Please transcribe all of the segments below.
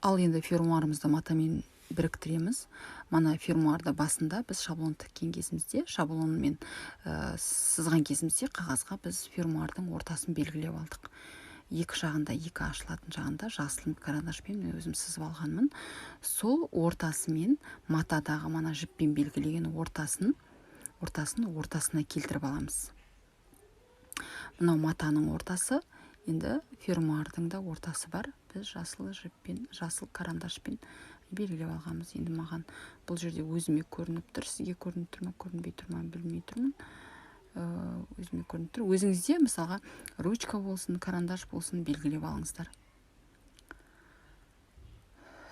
Ал енді фермуарымызды матамен біріктіреміз. Мана фермуарда басында біз шаблон тіккен кезімізде, шаблонмен сызған кезімізде қағазға біз фермуардың ортасын белгілеп алдық. Екі жағында, екі ашылатын жағында жасыл карандашпен мен өзім сызып алғанмын. Сол ортасымен матадағы мана жіппен белгілеген ортасына келтіріп аламыз. Мынау матаның ортасы, енді фермуардың да ортасы бар. Біз жасыл жіппен, жасыл карандашпен белгілеп алғанбыз. Енді маған бұл жерде өзіме көрініп тұр, сізге көрініп тұр ма, көрінбей тұр ма, білмей тұрмын. Өзіме көрініп тұр. Өзіңізде мысалға ручка болсын, карандаш болсын белгілеп алыңыздар.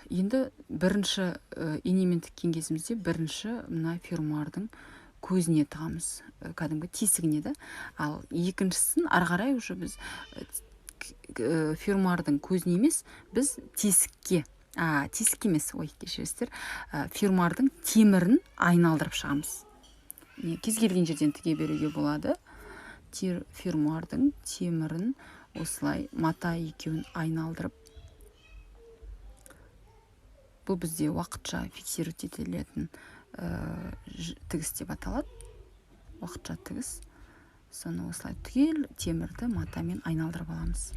Енді бірінші инемен тіккен кезімізде бірінші мына фермуардың көзіне тығамыз, кәдімгі тесігіне да. Ал екіншісін ары қарай уже біз фермуардың көзіне емес, біз тесікке емес, кешіресіздер, фермуардың темірін айналдырып шығамыз. Кез келген жерден тіге беруге болады. Фермуардың темірін осылай мата екеуін айналдырып, бұл бізде уақытша фиксировать етілетін тігіс деп аталады. Уақытша тігіс. Соны осылай түгел темірді матамен айналдырып аламыз.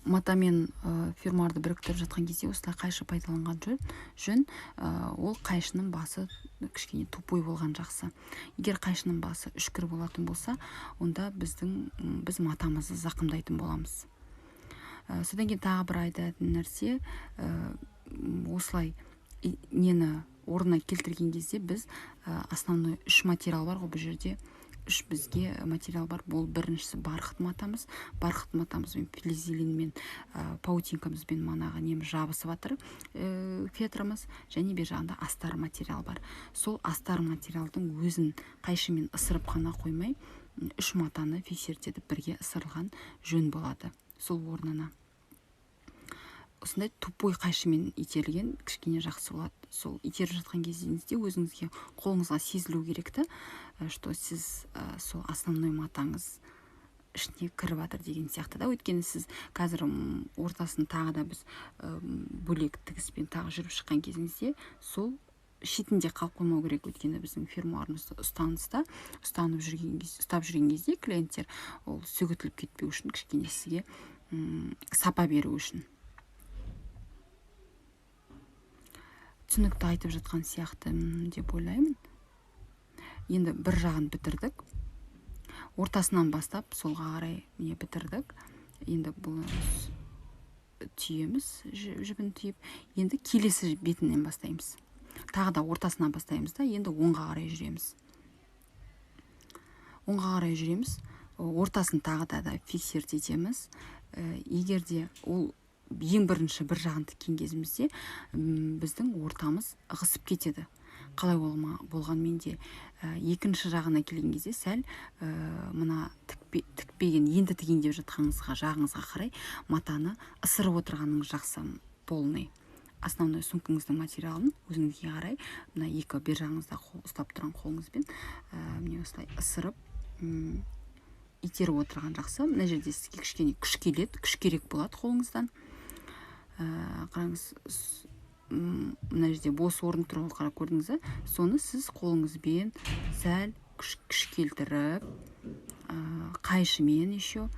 Матамен фермуарды біріктіріп жатқан кезде осылай қайшы пайдаланған жөн. Ол қайшының басы кішкене тупой болған жақсы. Егер қайшының басы үшкір болатын болса, онда біз матамызды зақымдайтын боламыз. Содан кейін тағы бір айтатын нәрсе, осылай нені орнына келтірген кезде біз основной үш материал бар ғой, бұл жерде үш бізге материал бар. Бұл біріншісі барқыт матамыз. Барқыт матамызбен флизелинмен, паутинкамызбен манаға неміз жабысып жатыр фетрамыз, және бер жағында астар материал бар. Сол астар материалдың өзін қайшымен ысырып қана қоймай, үш матаны фиксировать етіп бірге ысырылған жөн болады. Сол орнына осындай тупой қайшымен итерілген кішкене жақсы болады. Сол итеріп жатқан кезіңізде өзіңізге қолыңызға сезілу керекті, что сіз сол основной матаңыз ішіне кіріп жатыр деген сияқты да. Өйткені сіз қазір ортасын тағы да біз бөлек тігіспен тағы жүріп шыққан кезіңізде сол шетінде қалып қоймау керек. Өйткені біздің фермуарымызды ұстап жүрген кезде клиенттер ол сөгітіліп кетпеу үшін, кішкене сізге сапа беру үшін. Түсінікті айтып жатқан сияқты деп ойлаймын. Енді бір жағын бітірдік. Ортасынан бастап солға қарай бітірдік. Енді бұл түйеміз, жібін түйіп, енді келесі бетінен бастаймыз. Тағы да ортасынан бастаймыз да, енді оңға қарай жүреміз. Оңға қарай жүреміз. Ортасын тағы да фиксировать етеміз. Егер де ол ең бірінші бір жағын тіккен кезімізде біздің ортамыз ығысып кетеді. Қалай болғанмен де екінші жағына келген кезде сәл мына тікпеген, енді тіген деп жатқаныңызға жағыңызға қарай матаны ысырып отырғаныңыз жақсы, полный. Основной сумкаңыздың материалын өзіңізге қарай, мына екі бер жағыңызда ұстап тұрған қолыңызбен осылай ысырып итеріп отырған жақсы. Мына жерде сізге кішкене күш келеді, күш керек болады қолыңыздан. Қараңыз, мына жерде бос орын тұрған қара көрдіңіз, соны сіз қолыңызбен сәл күш келтіріп, қайшымен еще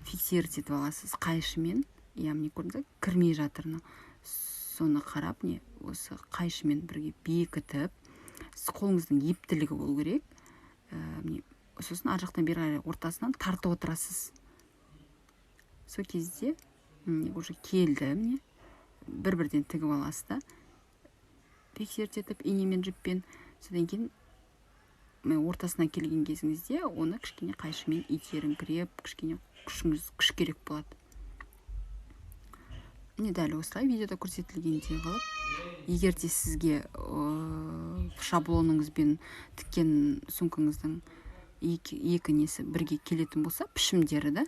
фиксировать етіп аласыз. Қайшымен, міне көрдіңіз, кірмей жатырны. Соны қарап, осы қайшымен бірге бекітіп, қолыңыздың ептілігі болу керек. Сосын ар жақтан бері қарай ортасынан тартып отырасыз. Сол кезде уже келді, бір-бірден тігіп аласыз да, фиксировать етіп инемен жіппен. Содан кейін ортасына келген кезіңізде оны кішкене қайшымен итеріңкіреп, кішкене күш керек болады. Дәл осылай видеода көрсетілгендей қылып, егер де сізге шаблоныңызбен тіккен сумкаңыздың екі несі бірге келетін болса, пішімдері да,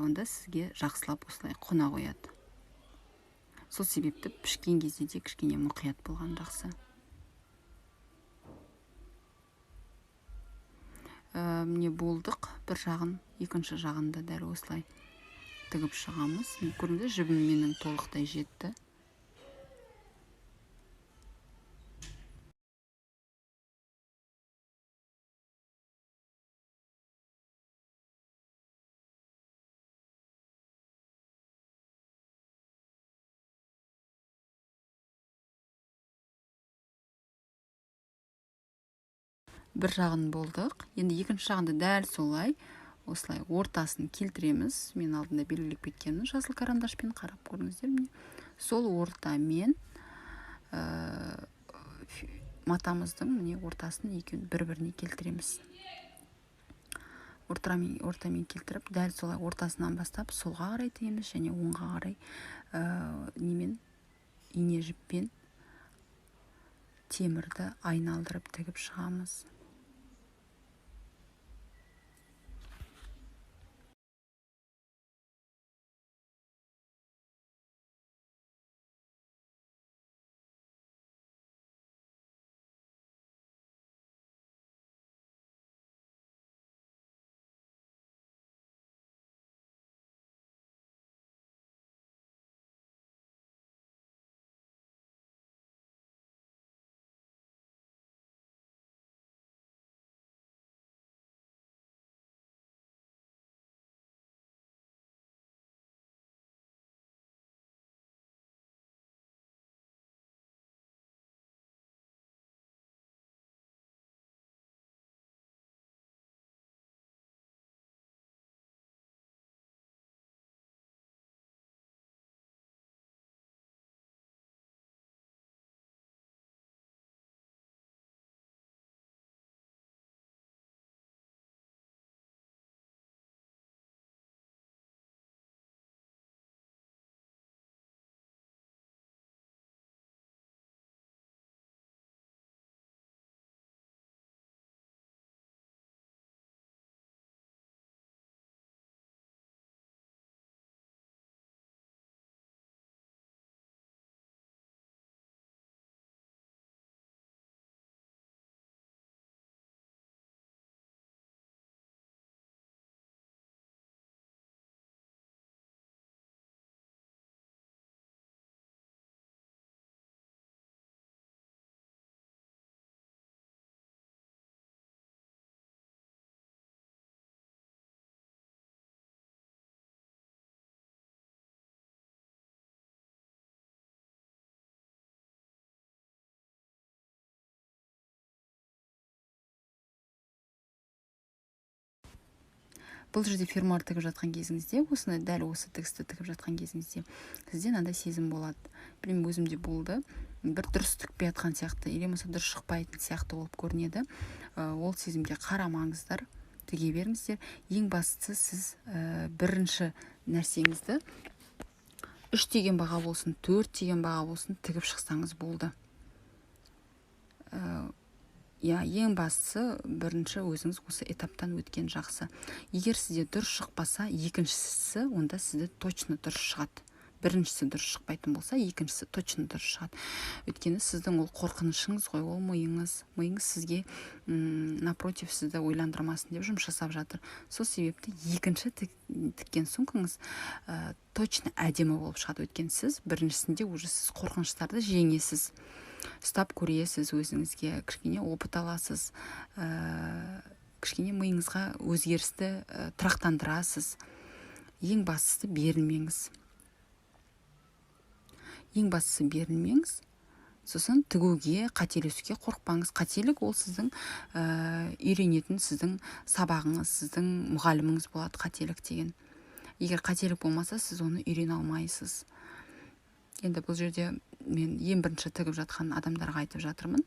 онда сізге жақсылап осылай қона қояды. Сол себепті пішкен кезде де кішкене мұқият болған жақсы. Міне болдық, бір жағын, екінші жағында дәл осылай тігіп шығамыз. Көрдіңіздер, жібім менің толықтай жетті. Бір жағын болдық. Енді екінші жағында дәл солай, осылай ортасын келтіреміз. Мен алдында белгілеп кеткенмін жасыл карандашпен, қарап көріңіздер міне. Сол ортамен матамыздың міне ортасын екеуін бір-біріне келтіреміз. Ортамен келтіріп, дәл солай ортасынан бастап солға қарай тігеміз, және оңға қарай немен, ине жіппен темірді айналдырып тігіп шығамыз. Бұл жерде фермуар тігіп жатқан кезіңізде, осыны дәл осы тігісті тігіп жатқан кезіңізде, сізде мынандай сезім болады. Білмеймін, өзімде болды. Бір дұрыс тікпей жатқан сияқты, или болмаса дұрыс шықпайтын сияқты болып көрінеді. Ол сезімге қарамаңыздар, тіге беріңіздер. Ең бастысы сіз бірінші нәрсеңізді 3 деген баға болсын, 4 деген баға болсын тігіп шықсаңыз болды. Ең бастысы бірінші өзіңіз осы этаптан өткен жақсы. Егер сізде дұрыс шықпаса, екіншісі онда сізде точно дұрыс шығады. Біріншісі дұрыс шықпайтын болса, екіншісі точно дұрыс шығады. Өйткені сіздің ол қорқынышыңыз ғой, ол миыңыз сізге напротив сізді ойландырмасын деп жұмыс жасап жатыр. Сол себепті екінші тіккен сумкаңыз точно әдемі болып шығады. Өйткені сіз біріншісінде уже сіз қорқыныштарды жеңесіз. Ұстап көресіз, өзіңізге кішкене опыт аласыз, кішкене миыңызға өзгерісті тұрақтандырасыз. Ең бастысы берілмеңіз. Сосын тігуге, қателесуге қорықпаңыз. Қателік ол сіздің үйренетін сіздің сабағыңыз, сіздің мұғаліміңіз болады қателік деген. Егер қателік болмаса, сіз оны үйрене алмайсыз. Енді бұл жерде мен ең бірінші тігіп жатқан адамдарға айтып жатырмын.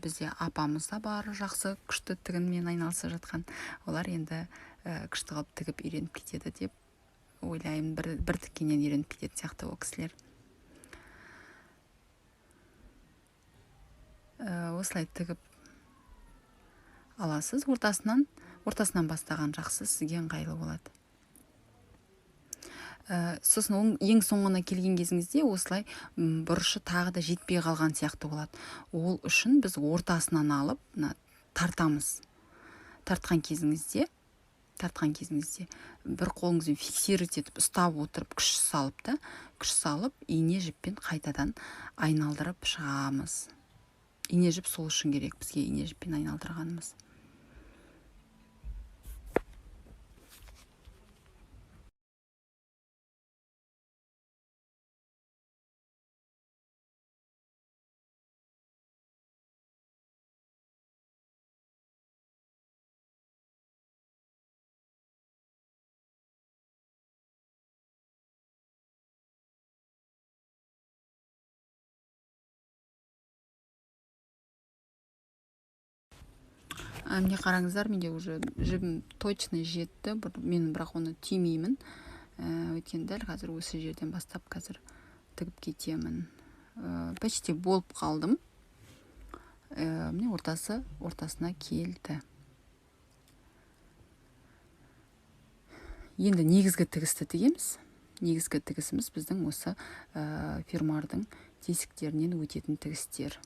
Бізде апамыз да бар, жақсы күшті тігінмен айналысып жатқан. Олар енді күшті қылып тігіп үйреніп кетеді деп ойлаймын. Бір тіккеннен үйреніп кететін сияқты ол кісілер. Осылай тігіп аласыз. Ортасынан бастаған жақсы, сізге ыңғайлы болады. Сосын ең соңына келген кезіңізде осылай бұрышы тағы да жетпей қалған сияқты болады. Ол үшін біз ортасынан алып тартамыз. Тартқан кезіңізде бір қолыңызбен фиксировать етіп ұстап отырып күш салып ине жіппен қайтадан айналдырып шығамыз. Ине жіп сол үшін керек бізге, ине жіппен айналдырғанымыз. Міне қараңыздар, менде уже жібім точно жетті. Мен бірақ оны түймеймін. Өйткені дәл қазір осы жерден бастап қазір тігіп кетемін. Почти болып қалдым. Міне ортасына келді. Енді негізгі тігісті тігеміз. Негізгі тігісіміз біздің осы фермардың тесіктерінен өтетін тігістер.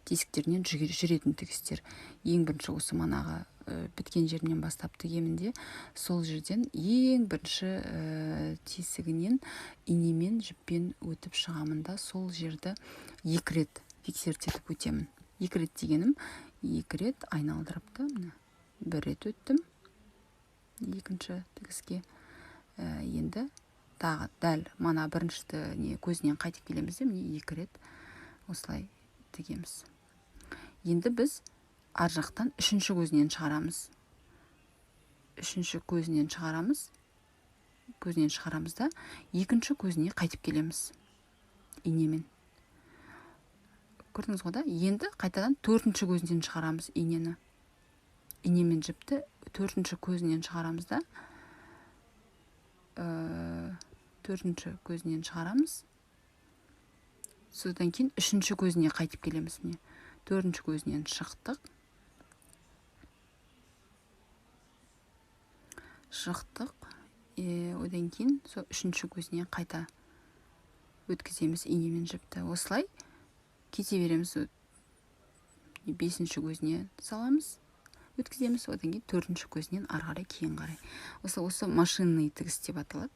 Тесіктерінен жүретін тігістер. Ең бірінші осы манағы біткен жерінен бастап тігемінде, сол жерден ең бірінші тесігінен инемен жіппен өтіп шығамында, сол жерді 2 рет фиксировать етіп өтемін. 2 рет дегенім 2 рет айналдырыпты. 1 рет өттім екінші тігіске. Енді тағы дәл мана біріншісі көзінен қайтып келеміз де, міне 2 рет осылай тігеміз. Енді біз ар жақтан 3-ші көзінен шығарамыз. 3-ші көзінен шығарамыз да 2-ші көзіне қайтып келеміз инемен. Көрдіңіз ғой да? Енді қайтадан 4-ші көзінен шығарамыз инені. Инемен жіпті 4-ші көзінен шығарамыз да 4-ші көзінен шығарамыз. Содан кейін 3-ші көзіне қайтып келеміз. 4-ші көзінен шықтық. Одан кейін 3-ші көзіне қайта өткіземіз инемен жіпті. Осылай кете береміз. 5-ші көзіне саламыз, өткіземіз. Одан кейін 4-ші көзінен ары қарай, кейін қарай. Осы машинный тігіс деп аталады.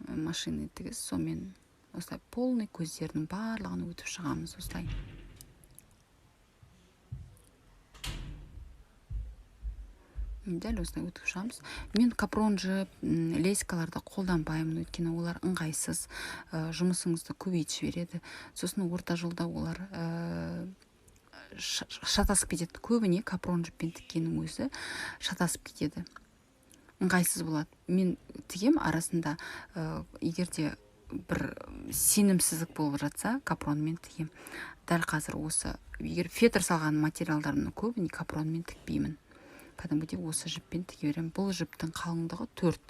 Машинный тігіс. Сонымен осылай полный көздердің барлығын өтіп шығамыз. Осылай. Дәл осылай өтіп шығамыз. Мен капрон жіп, леськаларды қолданбаймын, өйткені олар ыңғайсыз, жұмысыңызды көбейтіп жібереді. Сосын орта жолда олар шатасып кетеді. Көбіне капрон жіппен тіккеннің өзі шатасып кетеді. Ыңғайсыз болады. Мен тігем арасында, егерде бір сенімсіздік болып жатса, капронмен тігем. Дәл қазір осы, егер фетр салған материалдарымны көбіне капронмен тікпеймін. Кәдімгідей осы жіппен тіге беремін. Бұл жіптің қалыңдығы 4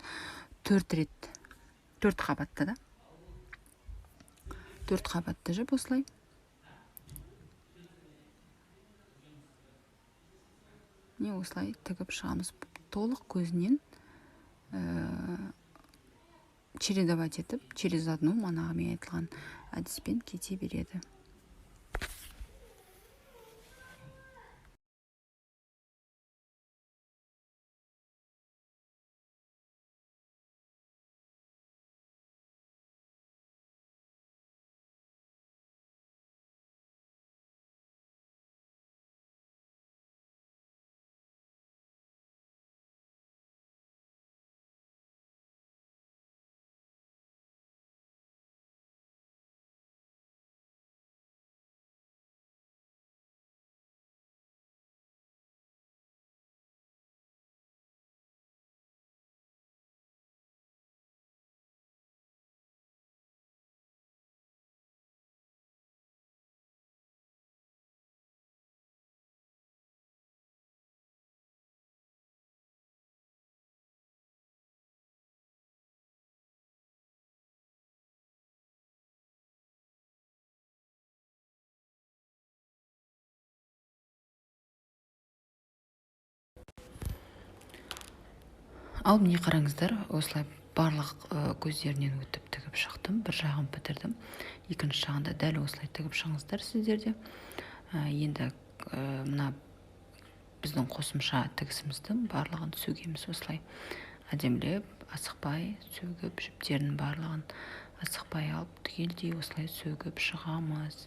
қабатты да. 4 қабатты жіп осылай. Не осылай тігіп шығамыз. Толық көзінен чередовать етіп, через одну манағы мен айтылған әдіспен кете береді. Ал міне қараңыздар, осылай барлық көздерінен өтіп тігіп шықтым. Бір жағын бітірдім. Екінші жағында дәл осылай тігіп шығыңыздар сіздер де. Енді мына біздің қосымша тігісіміздің барлығын сөгеміз осылай. Әдемілеп, асықпай сөгіп, жіптерінің барлығын асықпай алып, түгелдей осылай сөгіп шығамыз.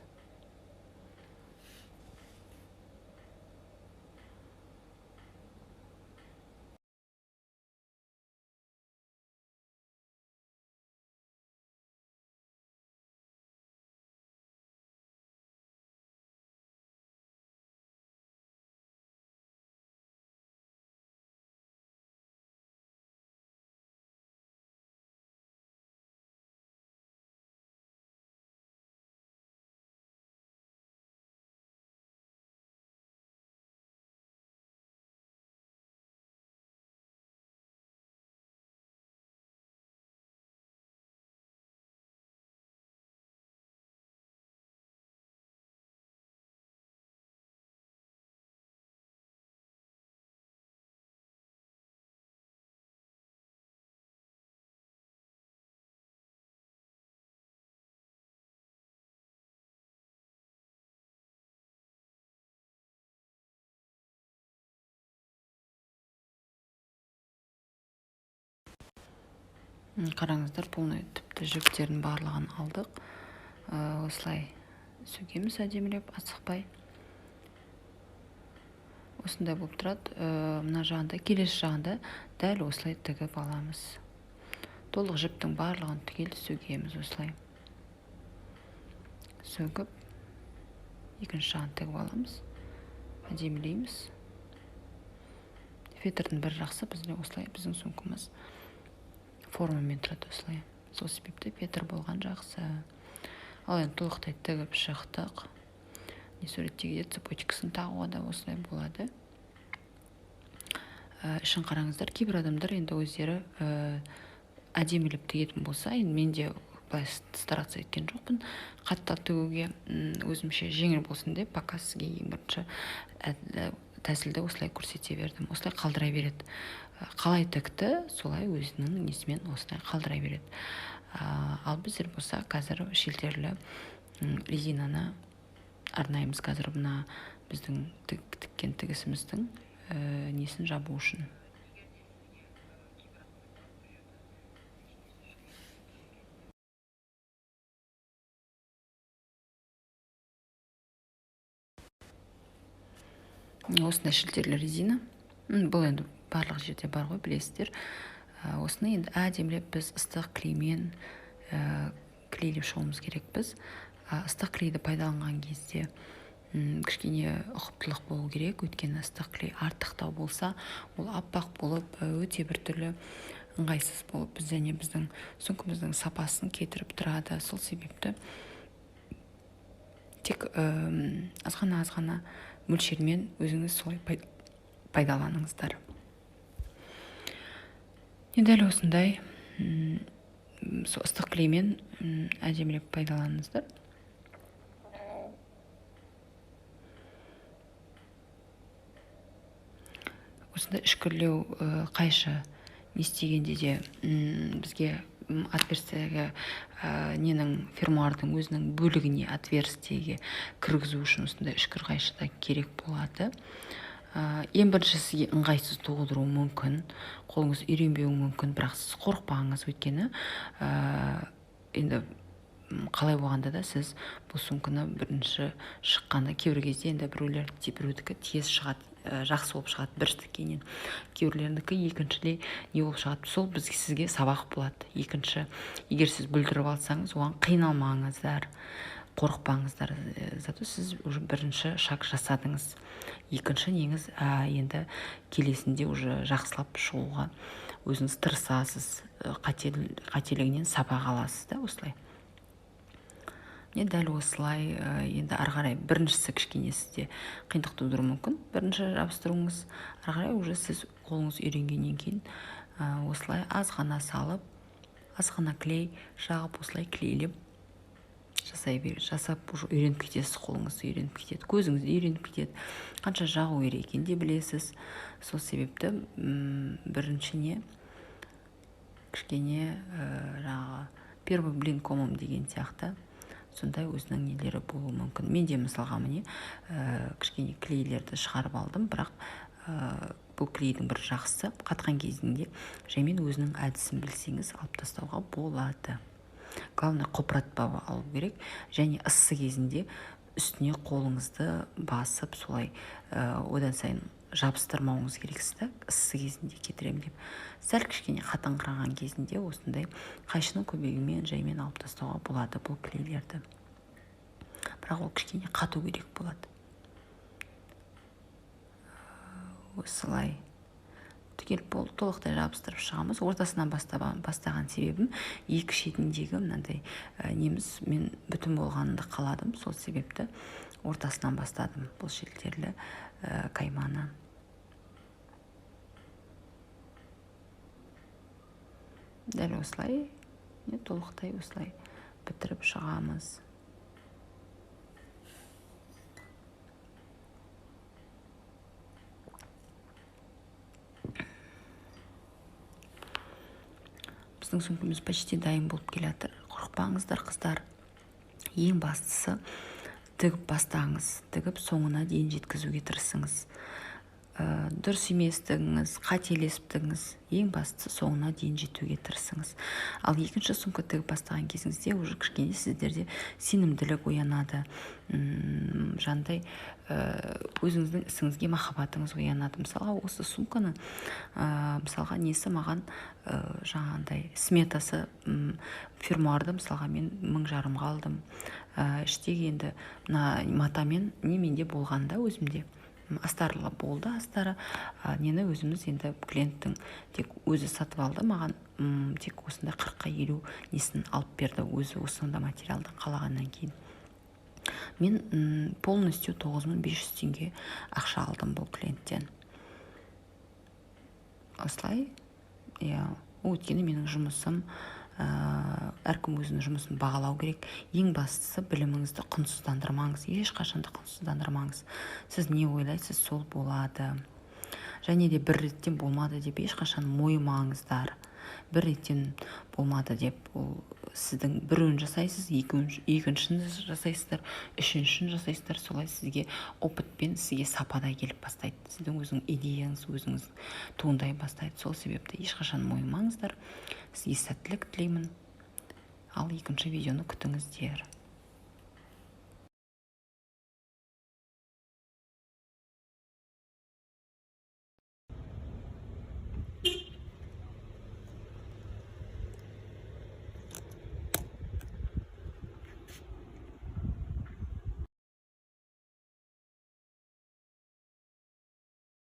Қараңыздар, полный тіпті жіптердің барлығын алдық. Осылай сөгеміз әдемілеп, асықпай. Осындай болып тұрады. Мына жағында, келесі жағында дәл осылай тігіп аламыз. Толық жіптің барлығын түгел сөгеміз осылай. Сөгіп, екінші жағын тігіп аламыз. Әдемілейміз. Фетрдің бір жақсы бізде осылай, біздің сумкамыз формамен тұрады осылай. Сол себепті фетр болған жақсы. Ал енді толықтай тігіп шықтық. Не суреттегіде цепочкасын тағуға да осылай болады. Ішін қараңыздар, кейбір адамдар енді өздері әдемілеп тігетін болса, енді мен де былай стараться еткен жоқпын. Қатты тігуге өзімше жеңіл болсын деп, пока сізге ең бірінші тәсілді осылай көрсете бердім. Осылай қалдыра береді. Қалай тікті, солай өзінің несімен осылай қалдыра береді. Ал біздер болса, қазір шелтерлі резинаны арнаймыз. Қазір мына біздің тіккен тігісіміздің несін жабу үшін. Осындай шелтерлі резина. Бұл енді барлық жерде бар ғой, білесіздер. Осыны енді әдемілеп біз ыстық клеймен клейлеп шығуымыз керек біз. Ыстық клейді пайдаланған кезде кішкене ұқыптылық болу керек, өйткені ыстық клей артықтау болса, ол аппақ болып, өте біртүрлі ыңғайсыз болып, біздің сумкамыздың сапасын кетіріп тұрады. Сол себепті тек азғана мөлшермен өзіңіз солай пайдаланыңыздар. Дәл осындай ыстық клеймен әдемілеп пайдаланыңыздар. Осындай үшкірлеу қайшы не істегенде де бізге отверстиеге ненің фермуардың өзінің бөлігіне отверстиеге кіргізу үшін осындай үшкір қайшы да керек болады. Ең бірінші сізге ыңғайсыз туғызуы мүмкін, қолыңыз үйренбеуі мүмкін, бірақ сіз қорықпаңыз, өйткені енді қалай болғанда да сіз бұл сумканы бірінші шыққанда, кейбір кезде енді біреудікі тез шығады, жақсы болып шығады біріншіден, кейбіреулердікі екіншіде не болып шығады. Сол сізге сабақ болады. Екінші, егер сіз бүлдіріп алсаңыз, оған қиналмаңыздар, қорықпаңыздар. Зато сіз уже бірінші шаг жасадыңыз. Екінші неңіз енді келесінде уже жақсылап шығуға өзіңіз тырысасыз, қателігінен сабақ аласыз да осылай. Дәл осылай енді ары қарай біріншісі кішкене сізде қиындық тудыруы мүмкін. Бірінші жабыстыруыңыз, ары қарай уже сіз қолыңыз үйренгеннен кейін осылай азғана салып, азғана клей жағып, осылай клейлеп жасап уже үйреніп кетесіз, қолыңызды үйреніп кетеді, көзіңізді үйреніп кетеді, қанша жағу керек екенін де білесіз. Сол себепті біріншіне кішкене жаңағы первый блин комом деген сияқты сондай өзінің нелері болуы мүмкін. Мен де мысалға міне кішкене клейлерді шығарып алдым, бірақ бұл клейдің бір жақсы қатқан кезінде жаймен өзінің әдісін білсеңіз алып тастауға болады. Главное, қопыратпау алу керек, және ыссы кезінде үстіне қолыңызды басып солай одан сайын жабыстырмауыңыз керексіз да, ыссы кезінде кетірем деп. Сәл кішкене қатаңқыраған кезінде осындай қайшының көмегімен жаймен алып тастауға болады бұл клейлерді. Бірақ ол кішкене қату керек болады. Осылай түгел толықтай жабыстырып шығамыз. Ортасынан бастаған себебім екі шетіндегі мынандай неміз мен бүтін болғанында қаладым. Сол себепті ортасынан бастадым бұл шеттерлі кайманы. Дәл осылай, толықтай осылай бітіріп шығамыз. Біздің сөмкеміз почти дайын болып келе жатыр. Қорықпаңыздар, қыздар. Ең бастысы тігіп бастаңыз. Тігіп соңына дейін жеткізуге тырысыңыз. Дұрыс еместігіңіз, қателесіптігіңіз, ең бастысы соңына дейін жетуге тырысыңыз. Ал екінші сумка тігіп бастаған кезіңізде уже кішкене сіздерде сенімділік оянады. Жандай өзіңіздің ісіңізге махаббатыңыз оянады. Мысалға осы сумканы мысалға несі маған жаңағындай сметасы фермуарды мысалға мен 1000 алдым. Іштегі енді матамен неменде болғанда өзімде астарлы болды, астары нені өзіміз енді клиенттің тек өзі сатып алды, маған тек осындай 40-50 несін алып берді, өзі осында материалды қалағаннан кейін. Мен полностью 9500 теңге ақша алдым бұл клиенттен. Осылай, өйткені менің жұмысым, әркім өзінің жұмысын бағалау керек. Ең бастысы біліміңізді құнсыздандырмаңыз, ешқашанда құнсыздандырмаңыз. Сіз не ойлайсыз, сол болады. Және де бір реттен болмады деп ешқашан мойымаңыздар. Бір реттен болмады деп ол сіздің бірін жасайсыз, екіншін жасайсыздар, үшіншін жасайсыздар, солай сізге опытпен сізге сапада келіп бастайды. Сіздің өзің идеяңыз өзіңіз туындай бастайды. Сол себепті ешқашан мойымаңыздар. Сізге сәттілік тілеймін. Ал екінші видеоны күтіңіздер.